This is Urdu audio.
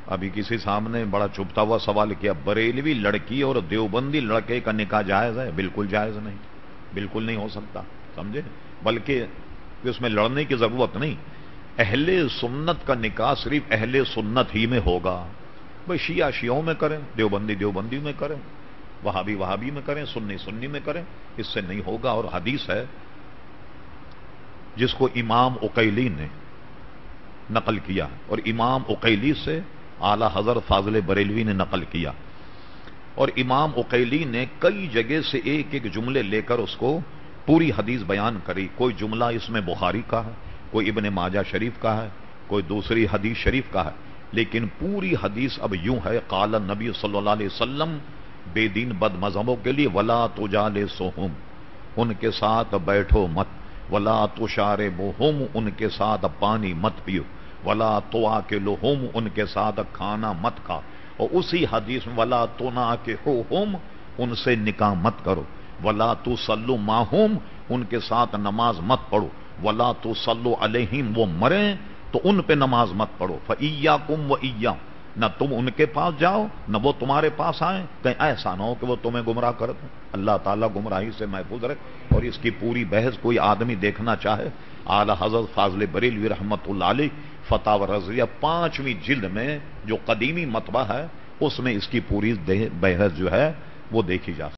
ابھی کسی سامنے بڑا چھپتا ہوا سوال کیا، بریلوی لڑکی اور دیوبندی لڑکے کا نکاح جائز ہے؟ بالکل جائز نہیں، بالکل نہیں ہو سکتا، سمجھے؟ بلکہ اس میں لڑنے کی ضرورت نہیں، اہل سنت کا نکاح صرف اہل سنت ہی میں ہوگا۔ بھئی شیعہ شیعوں میں کریں، دیوبندی دیوبندی میں کریں، وہابی وہابی میں کریں، سنی سنی میں کریں، اس سے نہیں ہوگا۔ اور حدیث ہے جس کو امام عقیلی نے نقل کیا، اور امام عقیلی سے اعلی حضرت فاضل بریلوی نے نقل کیا، اور امام عقیلی نے کئی جگہ سے ایک ایک جملے لے کر اس کو پوری حدیث بیان کری۔ کوئی جملہ اس میں بخاری کا ہے، کوئی ابن ماجہ شریف کا ہے، کوئی دوسری حدیث شریف کا ہے، لیکن پوری حدیث اب یوں ہے، قال النبی صلی اللہ علیہ وسلم بے دین بد مذہبوں کے لیے ولا تجالسہم، ان کے ساتھ بیٹھو مت، ولا تشاربہم، ان کے ساتھ پانی مت پیو، ولا تواکلہم، ان کے ساتھ کھانا مت کھا، اور اسی حدیث میں ولا تناکحوہم، ان سے نکاح مت کرو، ولا تصلوا معہم، ان کے ساتھ نماز مت پڑھو، ولا تصلوا علیہم، وہ مریں تو ان پہ نماز مت پڑھو، فإیاکم وإیاہم، نہ تم ان کے پاس جاؤ نہ وہ تمہارے پاس آئیں، کہیں ایسا نہ ہو کہ وہ تمہیں گمراہ کر دیں۔ اللہ تعالیٰ گمراہی سے محفوظ رکھے۔ اور اس کی پوری بحث کوئی آدمی دیکھنا چاہے، اعلی حضرت فاضل بریلوی رحمت اللہ علیہ فتاوی رضویہ 5ویں جلد میں جو قدیمی مطبع ہے، اس میں اس کی پوری بحث جو ہے وہ دیکھی جا سکتی ہے۔